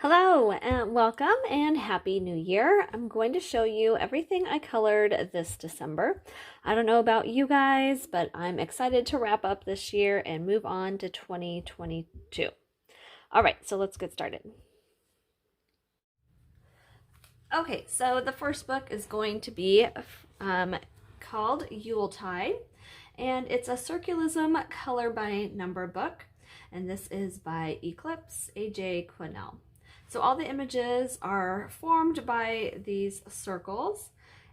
Hello and welcome and Happy New Year. I'm going to show you everything I colored this December. I don't know about you guys, but I'm excited to wrap up this year and move on to 2022. All right, so let's get started. Okay, so the first book is going to be called Yuletide, and it's a circulism color by number book, and this is by Eclipse, A.J. Quinnell. So all the images are formed by these circles,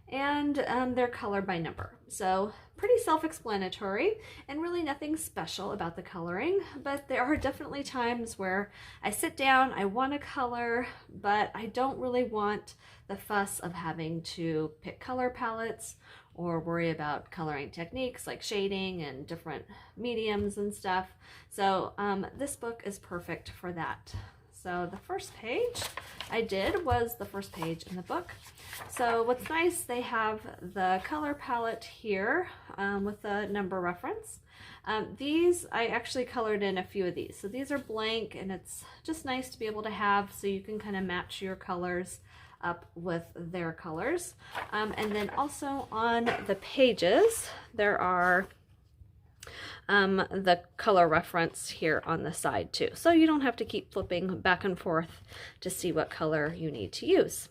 and they're colored by number. So pretty self-explanatory and really nothing special about the coloring, but there are definitely times where I sit down, I want to color, but I don't really want the fuss of having to pick color palettes or worry about coloring techniques like shading and different mediums and stuff. So this book is perfect for that. So the first page I did was the first page in the book. So what's nice, they have the color palette here with the number reference. These, I actually colored in a few of these. So these are blank, and it's just nice to be able to have so you can kind of match your colors up with their colors. And then also on the pages, there are the color reference here on the side too. So you don't have to keep flipping back and forth to see what color you need to use.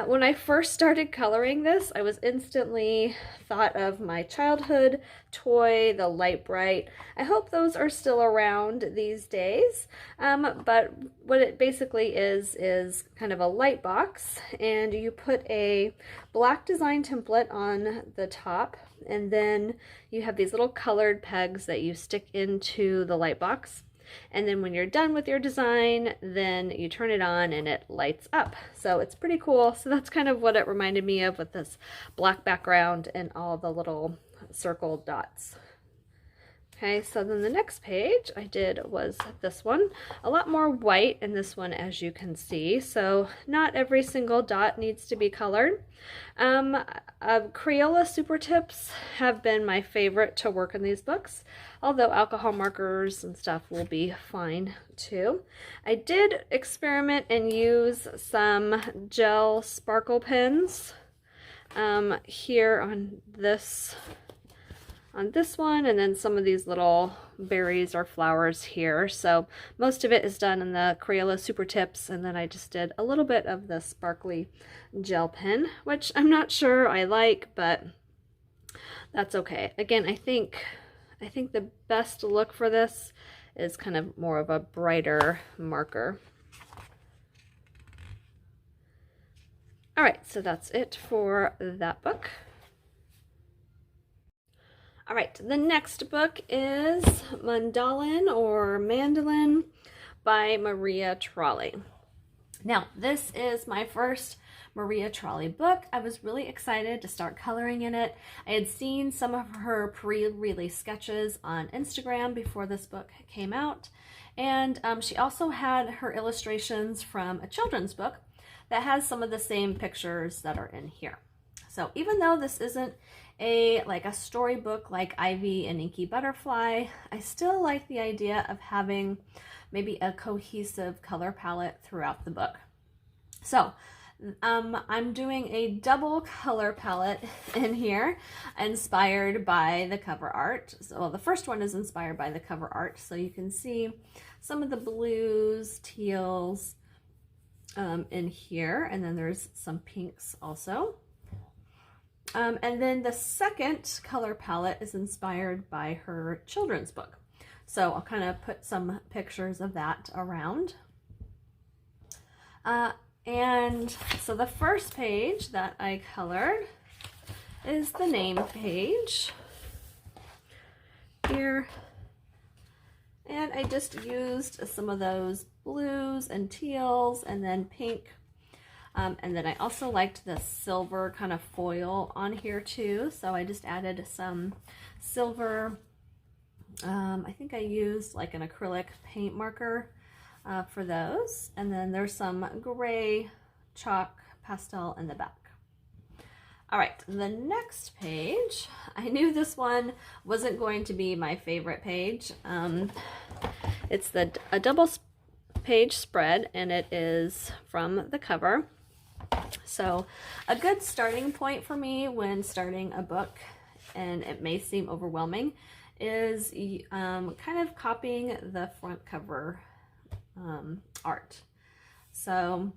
When I first started coloring this, I was instantly thought of my childhood toy, the Light Bright. I hope those are still around these days, but what it basically is kind of a light box, and you put a black design template on the top, and then you have these little colored pegs that you stick into the light box. And then when you're done with your design, then you turn it on and it lights up. So it's pretty cool. So that's kind of what it reminded me of with this black background and all the little circled dots. Okay, so then the next page I did was this one. A lot more white in this one, as you can see. So not every single dot needs to be colored. Crayola Super Tips have been my favorite to work in these books, although alcohol markers and stuff will be fine too. I did experiment and use some gel sparkle pens here on this one, and then some of these little berries or flowers here. So most of it is done in the Crayola Super Tips, and then I just did a little bit of the sparkly gel pen, which I'm not sure I like, but that's okay. Again, I think the best look for this is kind of more of a brighter marker. All right, so that's it for that book. All right, the next book is Mandalan or Mandalan by Maria Trolle. Now, this is my first Maria Trolle book. I was really excited to start coloring in it. I had seen some of her pre-release sketches on Instagram before this book came out, and she also had her illustrations from a children's book that has some of the same pictures that are in here. So even though this isn't a storybook like Ivy and Inky Butterfly, I still like the idea of having maybe a cohesive color palette throughout the book. So I'm doing a double color palette in here, inspired by the cover art. So well, the first one is inspired by the cover art, so you can see some of the blues, teals in here, and then there's some pinks also. And then the second color palette is inspired by her children's book. So I'll kind of put some pictures of that around. And so the first page that I colored is the name page here. And I just used some of those blues and teals and then pink. And then I also liked the silver kind of foil on here too, so I just added some silver. I think I used like an acrylic paint marker for those, and then there's some gray chalk pastel in the back. All right, the next page, I knew this one wasn't going to be my favorite page. It's a double page spread, and it is from the cover. So a good starting point for me when starting a book, and it may seem overwhelming, is kind of copying the front cover art. So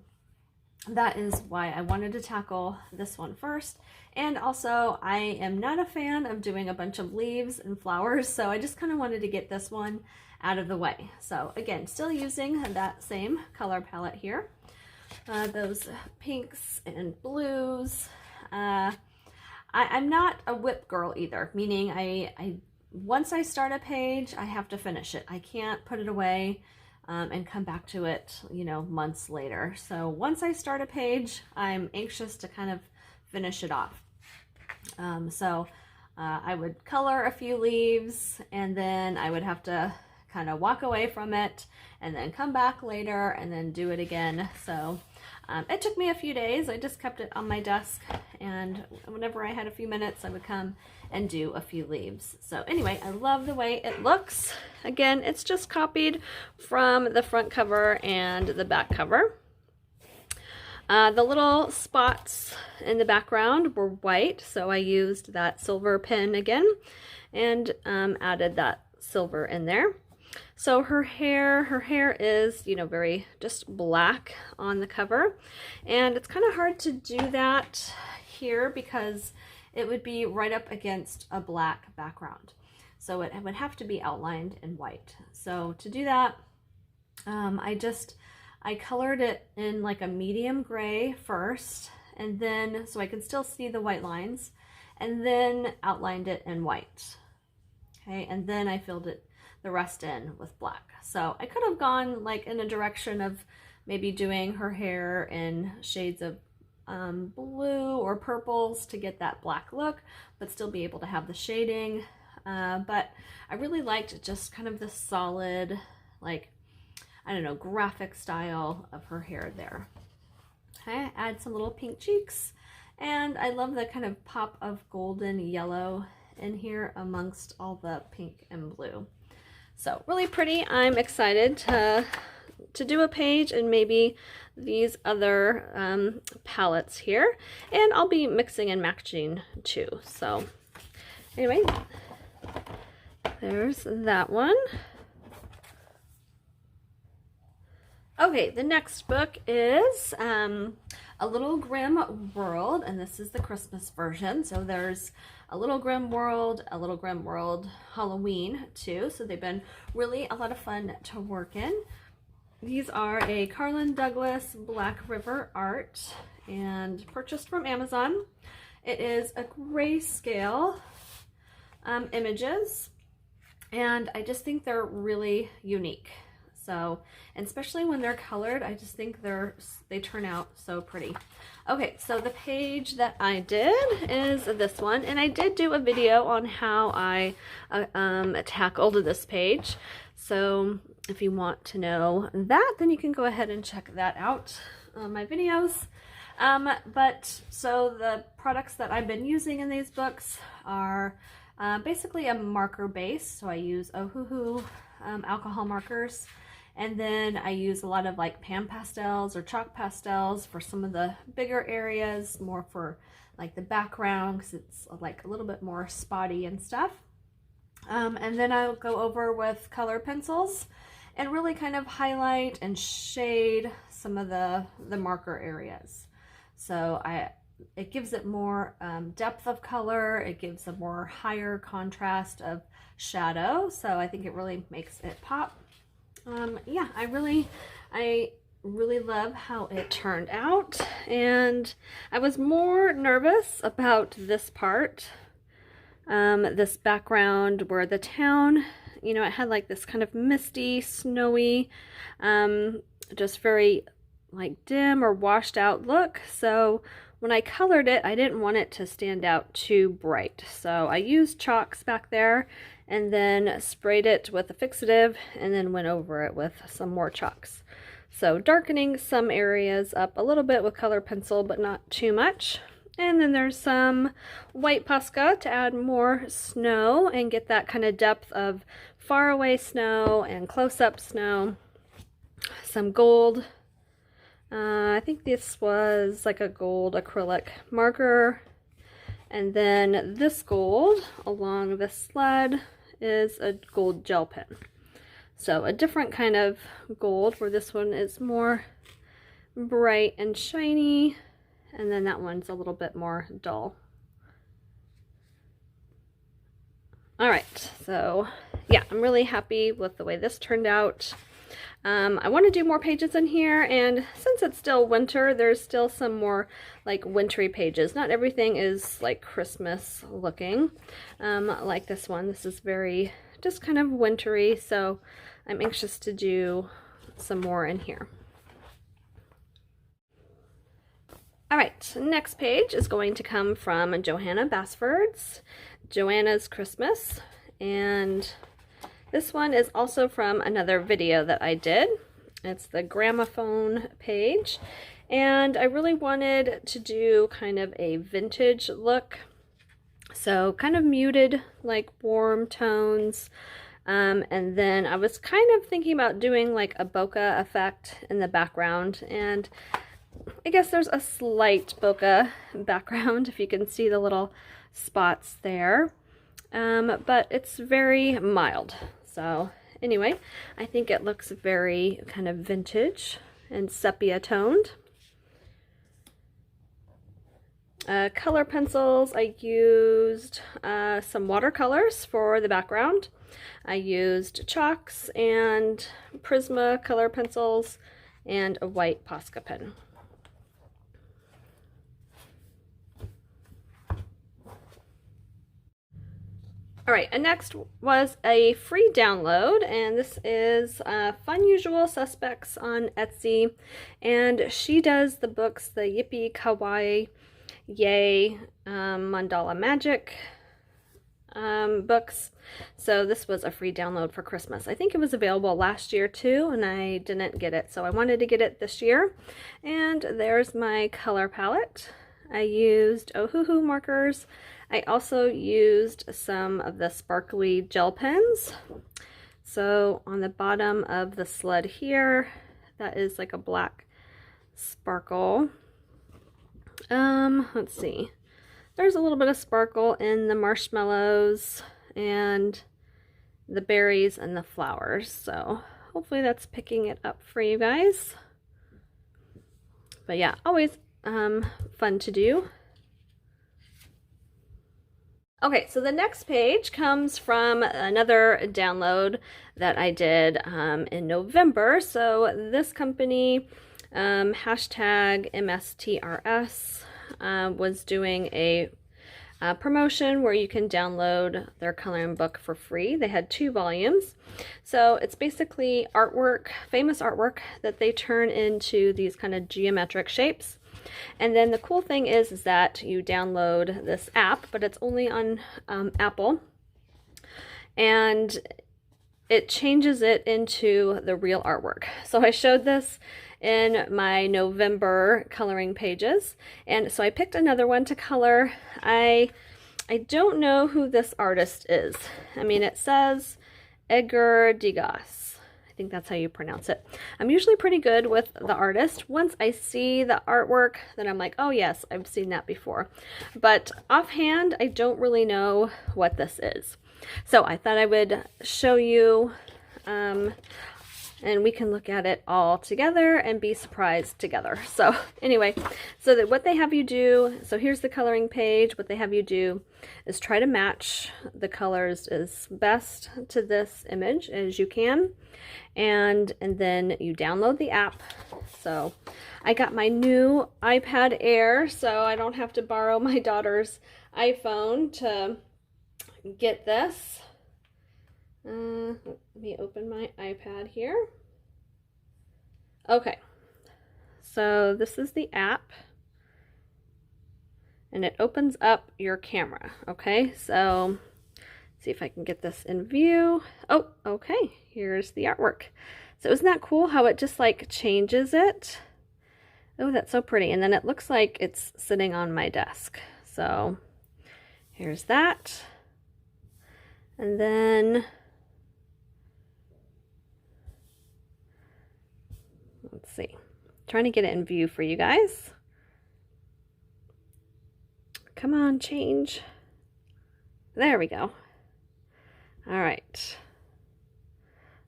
that is why I wanted to tackle this one first. And also, I am not a fan of doing a bunch of leaves and flowers, so I just kind of wanted to get this one out of the way. So again, still using that same color palette here. Those pinks and blues. I'm not a whip girl either, meaning I once I start a page, I have to finish it. I can't put it away and come back to it, you know, months later. So once I start a page, I'm anxious to kind of finish it off. I would color a few leaves, and then I would have to kind of walk away from it and then come back later and then do it again. So it took me a few days. I just kept it on my desk, and whenever I had a few minutes, I would come and do a few leaves. So anyway, I love the way it looks. Again, it's just copied from the front cover and the back cover. The little spots in the background were white, so I used that silver pen again and added that silver in there. So her hair is, you know, very just black on the cover, and it's kind of hard to do that here because it would be right up against a black background. So it would have to be outlined in white. So to do that, I colored it in like a medium gray first, and then so I could still see the white lines, and then outlined it in white. Okay, and then I filled the rest in with black. So I could have gone like in a direction of maybe doing her hair in shades of blue or purples to get that black look, but still be able to have the shading. But I really liked just kind of the solid, like, I don't know, graphic style of her hair there. Okay, add some little pink cheeks, and I love the kind of pop of golden yellow in here amongst all the pink and blue. So really pretty. I'm excited to do a page and maybe these other palettes here, and I'll be mixing and matching too. So anyway, there's that one. Okay, the next book is A Little Grimm World, and this is the Christmas version. So there's A Little Grimm World, A Little Grimm World Halloween too. So they've been really a lot of fun to work in. These are a Karlon Douglas Black River art and purchased from Amazon. It is a grayscale images, and I just think they're really unique. So, and especially when they're colored, I just think they turn out so pretty. Okay, so the page that I did is this one, and I did do a video on how I tackled this page. So if you want to know that, then you can go ahead and check that out on my videos. But so the products that I've been using in these books are basically a marker base. So I use Ohuhu alcohol markers. And then I use a lot of like pan pastels or chalk pastels for some of the bigger areas, more for like the background because it's like a little bit more spotty and stuff. And then I'll go over with color pencils and really kind of highlight and shade some of the marker areas. So it gives it more depth of color. It gives a more higher contrast of shadow. So I think it really makes it pop. Yeah, I really love how it turned out, and I was more nervous about this part, this background where the town, you know, it had like this kind of misty, snowy, just very like dim or washed out look. So when I colored it, I didn't want it to stand out too bright. So I used chalks back there and then sprayed it with a fixative and then went over it with some more chalks. So darkening some areas up a little bit with color pencil, but not too much. And then there's some white Posca to add more snow and get that kind of depth of far away snow and close-up snow. some gold. I think this was like a gold acrylic marker. And then this gold along the sled is a gold gel pen. So a different kind of gold, where this one is more bright and shiny, and then that one's a little bit more dull. All right, so yeah, I'm really happy with the way this turned out. I want to do more pages in here, and since it's still winter, there's still some more like wintry pages. Not everything is like Christmas looking, like this one. This is very just kind of wintry, so I'm anxious to do some more in here. All right, next page is going to come from Johanna Basford's Joanna's Christmas, and this one is also from another video that I did. It's the gramophone page, and I really wanted to do kind of a vintage look. So kind of muted, like warm tones. And then I was kind of thinking about doing like a bokeh effect in the background, and I guess there's a slight bokeh background if you can see the little spots there. But it's very mild. So anyway, I think it looks very kind of vintage and sepia toned. Color pencils, I used some watercolors for the background. I used chalks and Prisma color pencils and a white Posca pen. All right, and next was a free download, and this is Fun Usual Suspects on Etsy, and she does the books, the Yippee Kawaii Yay Mandala Magic books. So this was a free download for Christmas. I think it was available last year too, and I didn't get it, so I wanted to get it this year. And there's my color palette. I used Ohuhu markers. I also used some of the sparkly gel pens. So on the bottom of the sled here, that is like a black sparkle. Let's see. There's a little bit of sparkle in the marshmallows and the berries and the flowers. So hopefully that's picking it up for you guys. But yeah, always fun to do. Okay, so the next page comes from another download that I did in November. So this company, hashtag MSTRS, was doing a promotion where you can download their coloring book for free. They had 2 volumes. So it's basically artwork, famous artwork that they turn into these kind of geometric shapes. And then the cool thing is that you download this app, but it's only on Apple, and it changes it into the real artwork. So I showed this in my November coloring pages, and so I picked another one to color. I don't know who this artist is. I mean, it says Edgar Degas. I think that's how you pronounce it. I'm usually pretty good with the artist. Once I see the artwork, then I'm like, oh yes, I've seen that before. But offhand, I don't really know what this is. So I thought I would show you, and we can look at it all together and be surprised together. So anyway, so that what they have you do, so here's the coloring page. What they have you do is try to match the colors as best to this image as you can. And then you download the app. So I got my new iPad Air, so I don't have to borrow my daughter's iPhone to get this. Let me open my iPad here. Okay, so this is the app, and it opens up your camera. Okay, so see if I can get this in view. Oh, okay, here's the artwork. So isn't that cool how it just like changes it? Oh, that's so pretty. And then it looks like it's sitting on my desk. So here's that. And then Let's see. Trying to get it in view for you guys. Come on, change. There we go. All right.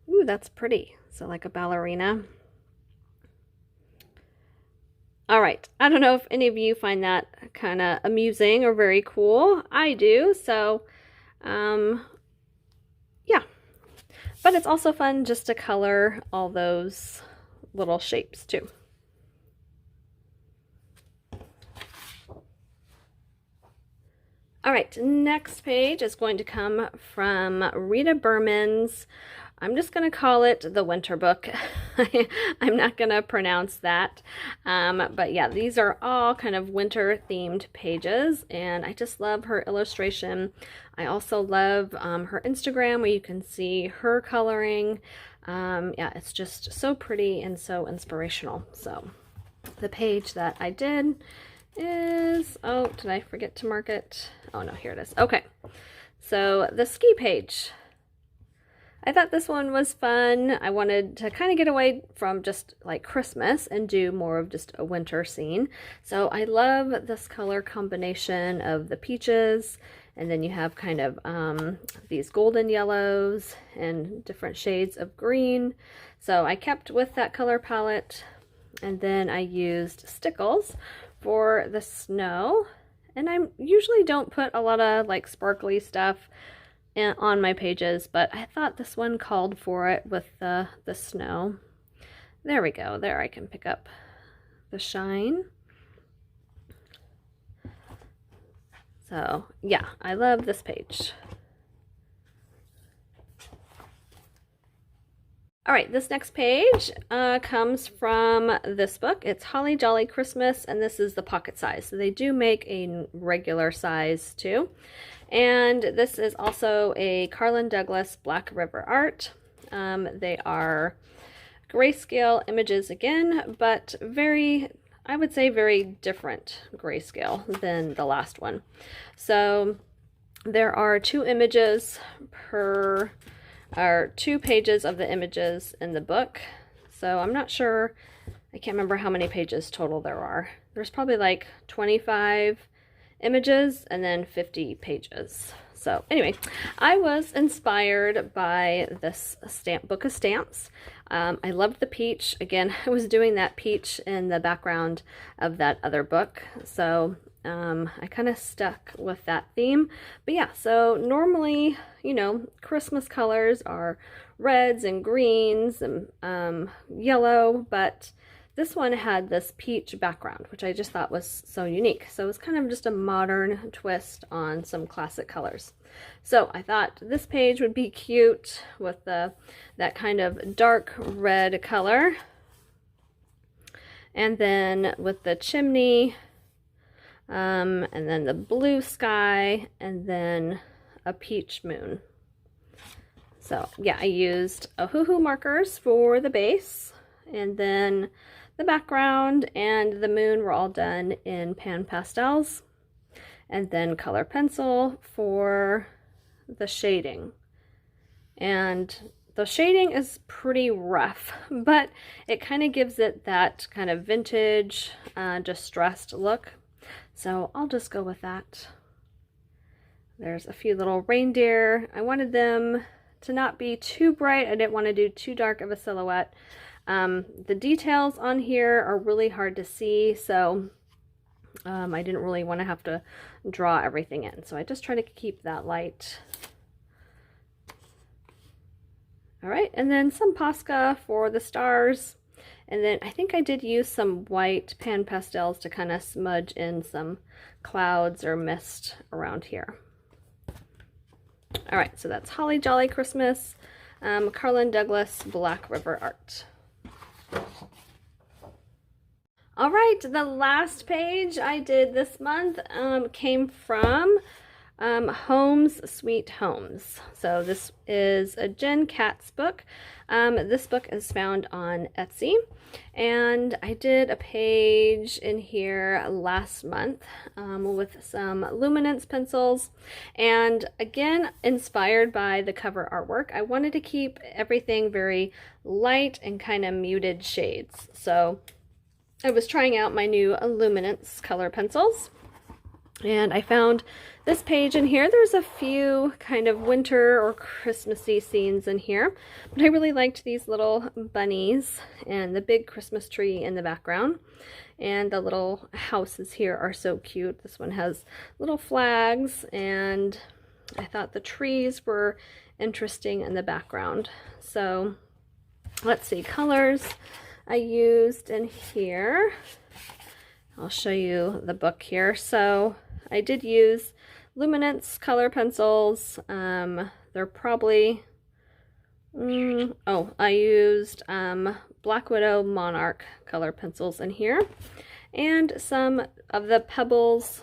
Ooh, that's pretty. So like a ballerina. All right. I don't know if any of you find that kind of amusing or very cool. I do. So, yeah. But it's also fun just to color all those little shapes too. All right, next page is going to come from Rita Berman's, I'm just going to call it the winter book. I'm not going to pronounce that. But yeah, these are all kind of winter themed pages, and I just love her illustration. I also love her Instagram, where you can see her coloring. Yeah, it's just so pretty and so inspirational. So the page that I did is, oh, did I forget to mark it? Oh no, here it is. Okay, so the ski page. I thought this one was fun. I wanted to kind of get away from just like Christmas and do more of just a winter scene. So I love this color combination of the peaches, and then you have kind of these golden yellows and different shades of green. So I kept with that color palette, and then I used stickles for the snow. And I usually don't put a lot of like sparkly stuff on my pages, but I thought this one called for it with the snow. There we go. There I can pick up the shine. So yeah, I love this page. All right, this next page comes from this book. It's Holly Jolly Christmas, and this is the pocket size. So they do make a regular size too. And this is also a Karlon Douglas Black River art. They are grayscale images again, but very, I would say very different grayscale than the last one. So there are two images per, or 2 pages of the images in the book. So I'm not sure, I can't remember how many pages total there are. There's probably like 25 images and then 50 pages. So anyway, I was inspired by this book of stamps. I loved the peach. Again, I was doing that peach in the background of that other book. So I kind of stuck with that theme. But yeah, so normally, you know, Christmas colors are reds and greens and yellow, but this one had this peach background, which I just thought was so unique. So it was kind of just a modern twist on some classic colors. So I thought this page would be cute with that kind of dark red color. And then with the chimney, and then the blue sky, and then a peach moon. So yeah, I used Ohuhu markers for the base, and then the background and the moon were all done in pan pastels, and then color pencil for the shading. And the shading is pretty rough, but it kind of gives it that kind of vintage, distressed look. So I'll just go with that. There's a few little reindeer. I wanted them to not be too bright. I didn't want to do too dark of a silhouette. The details on here are really hard to see, so I didn't really want to have to draw everything in. So I just try to keep that light. All right, and then some Posca for the stars. And then I think I did use some white pan pastels to kind of smudge in some clouds or mist around here. All right, so that's Holly Jolly Christmas, Karlon Douglas Black River art. All right, the last page I did this month came from Homes, Sweet Homes. So this is a Jen Katz book. This book is found on Etsy, and I did a page in here last month with some luminance pencils, and again inspired by the cover artwork. I wanted to keep everything very light and kind of muted shades, so I was trying out my new luminance color pencils, and I found this page in here. There's a few kind of winter or Christmassy scenes in here, but I really liked these little bunnies and the big Christmas tree in the background. And the little houses here are so cute. This one has little flags, and I thought the trees were interesting in the background. So let's see, colors I used in here. I'll show you the book here. So I did use luminance color pencils. They're probably, I used Black Widow Monarch color pencils in here, and some of the Pebbles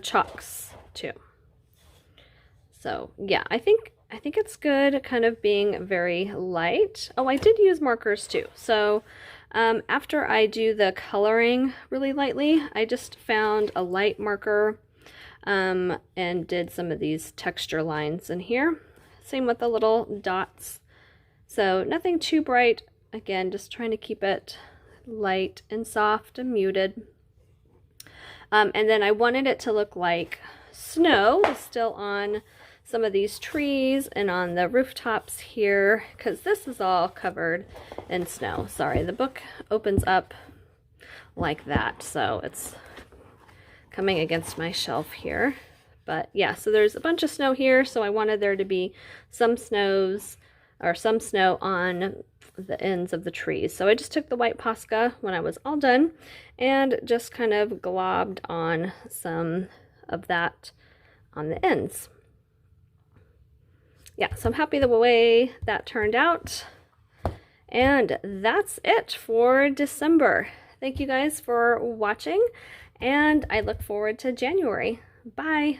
chalks too. So yeah, I think it's good kind of being very light. Oh, I did use markers too. So after I do the coloring really lightly, I just found a light marker and did some of these texture lines in here. Same with the little dots. So nothing too bright. Again, just trying to keep it light and soft and muted. And then I wanted it to look like snow was still on some of these trees and on the rooftops here, because this is all covered in snow. Sorry, the book opens up like that, so it's coming against my shelf here. But yeah, so there's a bunch of snow here, so I wanted there to be some snows or some snow on the ends of the trees. So I just took the white Posca when I was all done and just kind of globbed on some of that on the ends. Yeah, so I'm happy the way that turned out. And that's it for December. Thank you guys for watching, and I look forward to January. Bye.